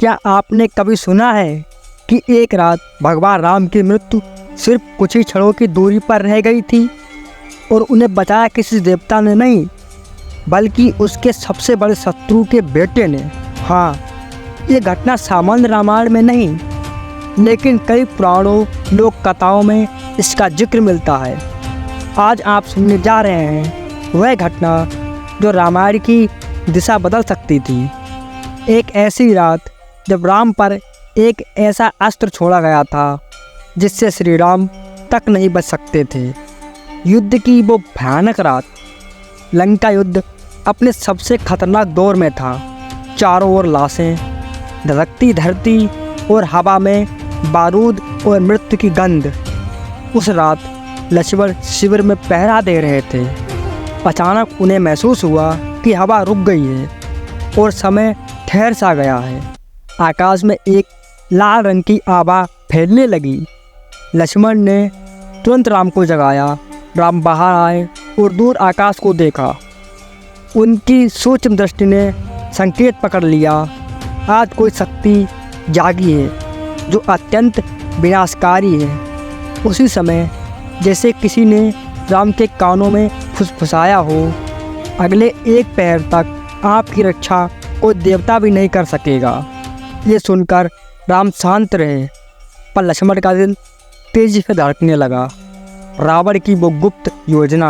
क्या आपने कभी सुना है कि एक रात भगवान राम की मृत्यु सिर्फ कुछ ही क्षणों की दूरी पर रह गई थी और उन्हें बचाया किसी देवता ने नहीं, बल्कि उसके सबसे बड़े शत्रु के बेटे ने। हाँ, ये घटना सामान्य रामायण में नहीं, लेकिन कई पुराणों लोक कथाओं में इसका जिक्र मिलता है। आज आप सुनने जा रहे हैं वह घटना जो रामायण की दिशा बदल सकती थी। एक ऐसी रात जब राम पर एक ऐसा अस्त्र छोड़ा गया था जिससे श्री राम तक नहीं बच सकते थे। युद्ध की वो भयानक रात, लंका युद्ध अपने सबसे खतरनाक दौर में था। चारों ओर लाशें, धधकती धरती और हवा में बारूद और मृत्यु की गंध। उस रात लक्ष्मण शिविर में पहरा दे रहे थे। अचानक उन्हें महसूस हुआ कि हवा रुक गई है और समय ठहर सा गया है। आकाश में एक लाल रंग की आभा फैलने लगी। लक्ष्मण ने तुरंत राम को जगाया। राम बाहर आए और दूर आकाश को देखा। उनकी सूक्ष्म दृष्टि ने संकेत पकड़ लिया, आज कोई शक्ति जागी है जो अत्यंत विनाशकारी है। उसी समय जैसे किसी ने राम के कानों में फुसफुसाया हो, अगले एक पैर तक आपकी रक्षा कोई देवता भी नहीं कर सकेगा। ये सुनकर राम शांत रहे, पर लक्ष्मण का दिल तेजी से धड़कने लगा। रावण की वो गुप्त योजना।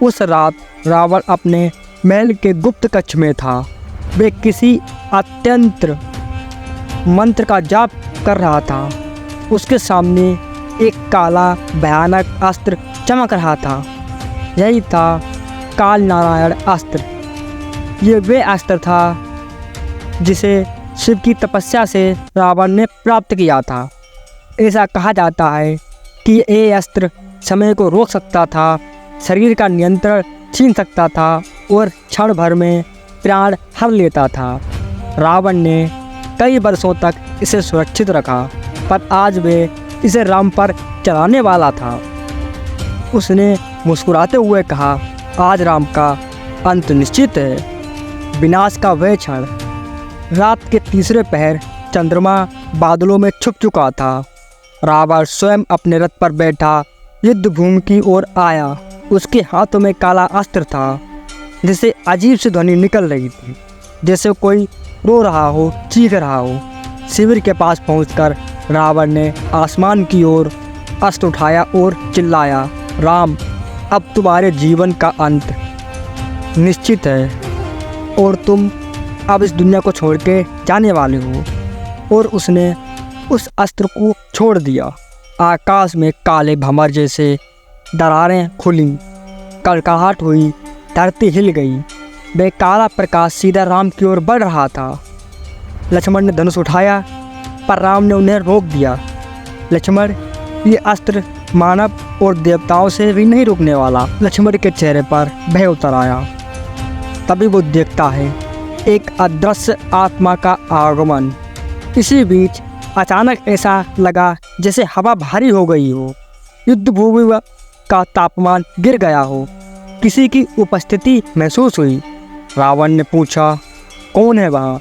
उस रात रावण अपने महल के गुप्त कक्ष में था। वे किसी अत्यंत मंत्र का जाप कर रहा था। उसके सामने एक काला भयानक अस्त्र चमक रहा था। यही था काल नारायण अस्त्र। ये वे अस्त्र था जिसे शिव की तपस्या से रावण ने प्राप्त किया था। ऐसा कहा जाता है कि ये अस्त्र समय को रोक सकता था, शरीर का नियंत्रण छीन सकता था और क्षण भर में प्राण हर लेता था। रावण ने कई वर्षों तक इसे सुरक्षित रखा, पर आज वे इसे राम पर चलाने वाला था। उसने मुस्कुराते हुए कहा, आज राम का अंत निश्चित है। विनाश का वह क्षण। रात के तीसरे पहर चंद्रमा बादलों में छुप चुका था। रावण स्वयं अपने रथ पर बैठा युद्ध भूमि की ओर आया। उसके हाथों में काला अस्त्र था जिससे अजीब सी ध्वनि निकल रही थी, जैसे कोई रो रहा हो, चीख रहा हो। शिविर के पास पहुंचकर रावण ने आसमान की ओर अस्त्र उठाया और चिल्लाया, राम, अब तुम्हारे जीवन का अंत निश्चित है और तुम अब इस दुनिया को छोड़ के जाने वाले हो। और उसने उस अस्त्र को छोड़ दिया। आकाश में काले भंवर जैसे दरारें खुली, कड़काहट हुई, धरती हिल गई। वह काला प्रकाश सीधा राम की ओर बढ़ रहा था। लक्ष्मण ने धनुष उठाया, पर राम ने उन्हें रोक दिया। लक्ष्मण, ये अस्त्र मानव और देवताओं से भी नहीं रुकने वाला। लक्ष्मण के चेहरे पर भय उतर आया। तभी वो देखता है एक अदृश्य आत्मा का आगमन। इसी बीच अचानक ऐसा लगा जैसे हवा भारी हो गई हो, युद्ध भूमि का तापमान गिर गया हो। किसी की उपस्थिति महसूस हुई। रावण ने पूछा, कौन है वहाँ?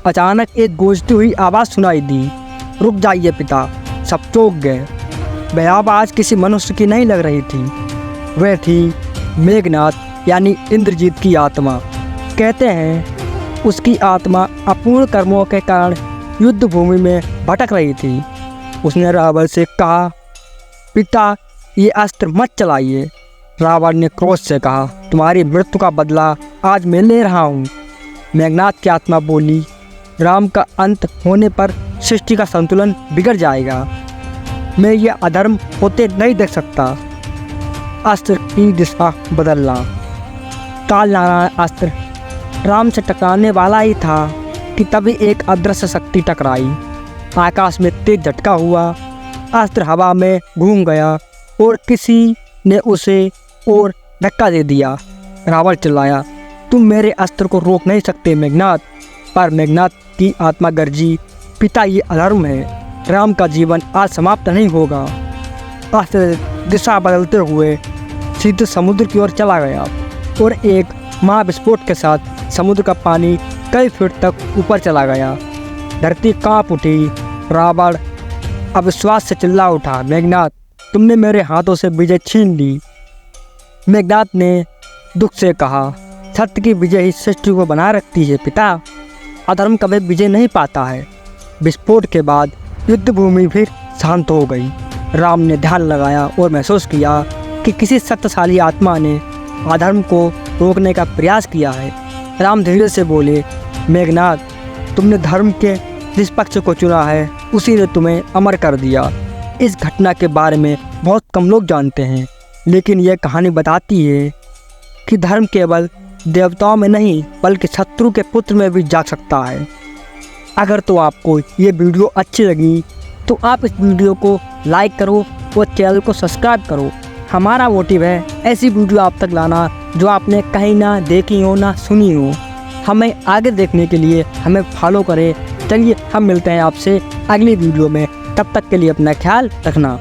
अचानक एक गूंजती हुई आवाज़ सुनाई दी, रुक जाइए पिता। सब चौंक गए। वह आवाज़ किसी मनुष्य की नहीं लग रही थी। वह थी मेघनाद यानी इंद्रजीत की आत्मा। कहते हैं उसकी आत्मा अपूर्ण कर्मों के कारण युद्ध भूमि में भटक रही थी। उसने रावण से कहा, पिता, ये अस्त्र मत चलाइए। रावण ने क्रोध से कहा, तुम्हारी मृत्यु का बदला आज मैं ले रहा हूँ। मेघनाद की आत्मा बोली, राम का अंत होने पर सृष्टि का संतुलन बिगड़ जाएगा। मैं ये अधर्म होते नहीं देख सकता। अस्त्र की दिशा बदलना। काल नारायण अस्त्र राम से टकराने वाला ही था कि तभी एक अदृश्य शक्ति टकराई। आकाश में तेज झटका हुआ, अस्त्र हवा में घूम गया और किसी ने उसे और धक्का दे दिया। रावण चिल्लाया, तुम मेरे अस्त्र को रोक नहीं सकते मेघनाद। पर मेघनाद की आत्मा गरजी, पिता, ये अधर्म है। राम का जीवन आज समाप्त नहीं होगा। अस्त्र दिशा बदलते हुए सीधे समुद्र की ओर चला गया और एक महाविस्फोट के साथ समुद्र का पानी कई फीट तक ऊपर चला गया। धरती कांप उठी। रावण अविश्वास से चिल्ला उठा, मेघनाद, तुमने मेरे हाथों से विजय छीन ली। मेघनाद ने दुख से कहा, सत्य की विजय ही सृष्टि को बनाए रखती है पिता। अधर्म कभी विजय नहीं पाता है। विस्फोट के बाद युद्ध भूमि फिर शांत हो गई। राम ने ध्यान लगाया और महसूस किया कि किसी शक्तिशाली आत्मा ने अधर्म को रोकने का प्रयास किया है। राम धीरे से बोले, मेघनाद, तुमने धर्म के जिस पक्ष को चुना है उसी ने तुम्हें अमर कर दिया। इस घटना के बारे में बहुत कम लोग जानते हैं, लेकिन यह कहानी बताती है कि धर्म केवल देवताओं में नहीं बल्कि शत्रु के पुत्र में भी जाग सकता है। अगर तो आपको ये वीडियो अच्छी लगी तो आप इस वीडियो को लाइक करो और चैनल को सब्सक्राइब करो। हमारा मोटिव है ऐसी वीडियो आप तक लाना जो आपने कहीं ना देखी हो ना सुनी हो। हमें आगे देखने के लिए हमें फॉलो करें। चलिए हम मिलते हैं आपसे अगली वीडियो में, तब तक के लिए अपना ख्याल रखना।